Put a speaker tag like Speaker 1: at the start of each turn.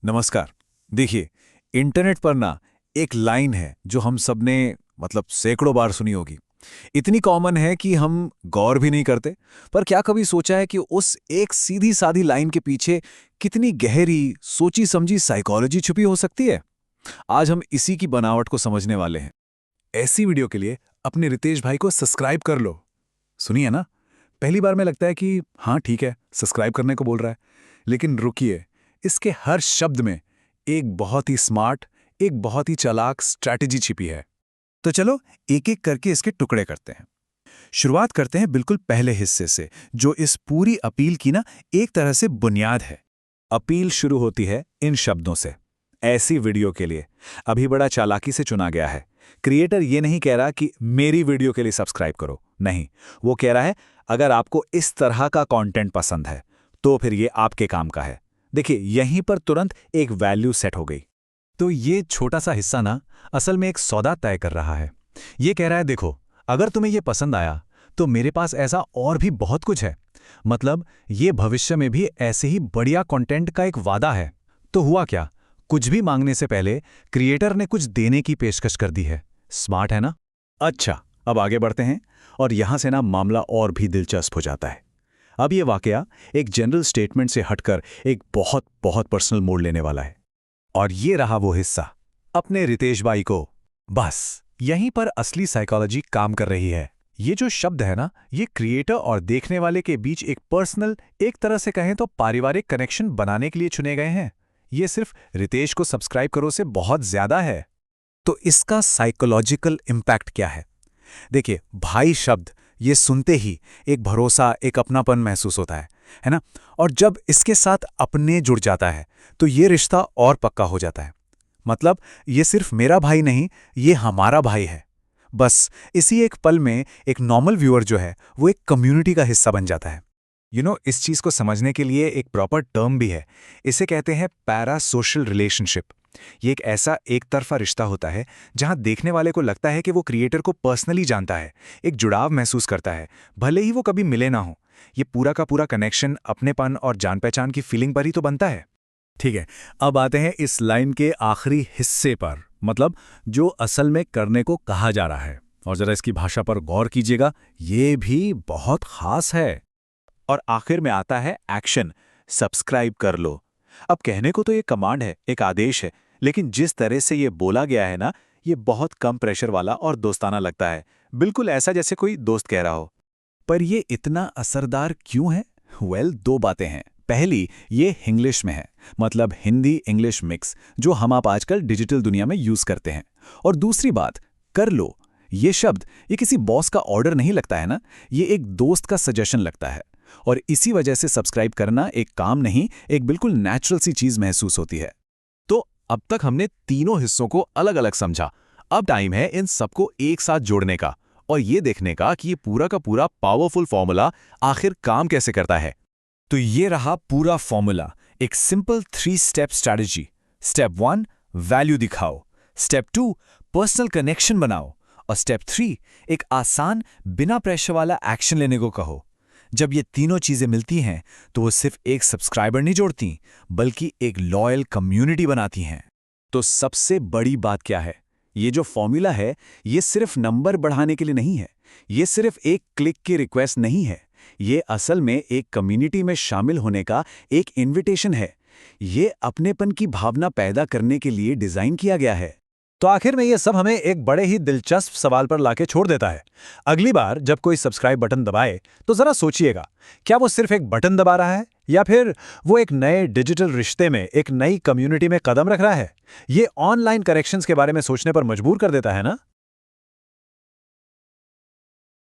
Speaker 1: नमस्कार। देखिए, इंटरनेट पर ना एक लाइन है जो हम सबने सैकड़ों बार सुनी होगी। इतनी कॉमन है कि हम गौर भी नहीं करते। पर क्या कभी सोचा है कि उस एक सीधी सादी लाइन के पीछे कितनी गहरी, सोची समझी साइकोलॉजी छुपी हो सकती है? आज हम इसी की बनावट को समझने वाले हैं।
Speaker 2: ऐसी वीडियो के लिए अपने रितेश भाई को सब्सक्राइब कर लो। सुनिए ना, पहली बार में लगता है कि हाँ ठीक है, सब्सक्राइब करने को बोल रहा है, लेकिन रुकिए, इसके हर शब्द में एक बहुत ही स्मार्ट, एक बहुत ही चालाक स्ट्रैटेजी छिपी है। तो चलो एक एक करके इसके टुकड़े करते हैं। शुरुआत करते हैं बिल्कुल पहले हिस्से से, जो इस पूरी अपील की ना एक तरह से बुनियाद है।
Speaker 1: अपील शुरू होती है इन शब्दों से। ऐसी वीडियो के लिए अभी बड़ा चालाकी से चुना गया है। क्रिएटर ये नहीं कह रहा कि मेरी वीडियो के लिए सब्सक्राइब करो, नहीं, वो कह रहा है अगर आपको इस तरह का कंटेंट पसंद है तो फिर ये आपके काम का है। देखिए, यहीं पर तुरंत एक वैल्यू सेट हो गई।
Speaker 2: तो ये छोटा सा हिस्सा ना असल में एक सौदा तय कर रहा है। ये कह रहा है, देखो, अगर तुम्हें ये पसंद आया तो मेरे पास ऐसा और भी बहुत कुछ है। मतलब ये भविष्य में भी ऐसे ही बढ़िया कंटेंट का एक वादा है। तो हुआ क्या, कुछ भी मांगने से पहले क्रिएटर ने कुछ देने की पेशकश कर दी है। स्मार्ट है ना?
Speaker 1: अच्छा, अब आगे बढ़ते हैं और यहां से ना मामला और भी दिलचस्प हो जाता है। अब ये वाकया एक जनरल स्टेटमेंट से हटकर एक बहुत बहुत पर्सनल मोड़ लेने वाला है।
Speaker 2: और ये रहा वो हिस्सा, अपने रितेश भाई को। बस यहीं पर असली साइकोलॉजी काम कर रही है। ये जो शब्द है ना, ये क्रिएटर और देखने वाले के बीच एक पर्सनल, एक तरह से कहें तो पारिवारिक कनेक्शन बनाने के लिए चुने गए हैं। ये सिर्फ रितेश को सब्सक्राइब करो से बहुत ज्यादा है।
Speaker 1: तो इसका साइकोलॉजिकल इम्पैक्ट क्या है? देखिए, भाई शब्द ये सुनते ही एक भरोसा, एक अपनापन महसूस होता है ना? और जब इसके साथ अपने जुड़ जाता है तो ये रिश्ता और पक्का हो जाता है। मतलब ये सिर्फ मेरा भाई नहीं, ये हमारा भाई है। बस इसी एक पल में एक नॉर्मल व्यूअर जो है वो एक कम्युनिटी का हिस्सा बन जाता है।
Speaker 2: इस चीज को समझने के लिए एक प्रॉपर टर्म भी है। इसे कहते हैं पैरा सोशल रिलेशनशिप। ये एक ऐसा एक तरफा रिश्ता होता है जहां देखने वाले को लगता है कि वो क्रिएटर को पर्सनली जानता है, एक जुड़ाव महसूस करता है, भले ही वो कभी मिले ना हो। ये पूरा का पूरा कनेक्शन अपनेपन और जान पहचान की फीलिंग पर ही तो बनता है।
Speaker 1: ठीक है, अब आते हैं इस लाइन के आखिरी हिस्से पर, मतलब जो असल में करने को कहा जा रहा है। और जरा इसकी भाषा पर गौर कीजिएगा, ये भी बहुत खास है। और आखिर में आता है एक्शन, सब्सक्राइब कर लो। अब कहने को तो ये कमांड है, एक आदेश है, लेकिन जिस तरह से ये बोला गया है ना, ये बहुत कम प्रेशर वाला और दोस्ताना लगता है। बिल्कुल ऐसा जैसे कोई दोस्त कह रहा हो। पर ये इतना असरदार क्यों है? दो बातें हैं। पहली, ये इंग्लिश में है, मतलब हिंदी इंग्लिश मिक्स, जो हम आप आजकल डिजिटल दुनिया में यूज करते हैं। और दूसरी बात, कर लो। ये शब्द ये किसी बॉस का ऑर्डर नहीं लगता है ना, ये एक दोस्त का सजेशन लगता है। और इसी वजह से सब्सक्राइब करना एक काम नहीं, एक बिल्कुल नेचुरल सी चीज महसूस होती है।
Speaker 2: तो अब तक हमने तीनों हिस्सों को अलग अलग समझा। अब टाइम है इन सबको एक साथ जोड़ने का और ये देखने का कि ये पूरा का पूरा पावरफुल फॉर्मूला आखिर काम कैसे करता है।
Speaker 1: तो ये रहा पूरा फॉर्मूला, एक simple 3 step strategy. Step 1, value दिखाओ। स्टेप 2, पर्सनल कनेक्शन बनाओ। और स्टेप 3, एक आसान, बिना प्रेशर वाला एक्शन लेने को कहो। जब ये तीनों चीजें मिलती हैं तो वो सिर्फ एक सब्सक्राइबर नहीं जोड़ती, बल्कि एक लॉयल कम्युनिटी बनाती हैं। तो सबसे बड़ी बात क्या है? ये जो फॉर्मूला है, ये सिर्फ नंबर बढ़ाने के लिए नहीं है, ये सिर्फ एक क्लिक की रिक्वेस्ट नहीं है, ये असल में एक कम्युनिटी में शामिल होने का एक इनविटेशन है। ये अपनेपन की भावना पैदा करने के लिए डिजाइन किया गया है।
Speaker 2: तो आखिर में ये सब हमें एक बड़े ही दिलचस्प सवाल पर लाके छोड़ देता है। अगली बार जब कोई सब्सक्राइब बटन दबाए तो जरा सोचिएगा, क्या वो सिर्फ एक बटन दबा रहा है या फिर वो एक नए डिजिटल रिश्ते में, एक नई कम्युनिटी में कदम रख रहा है? ये ऑनलाइन कनेक्शंस के बारे में सोचने पर मजबूर कर देता है ना।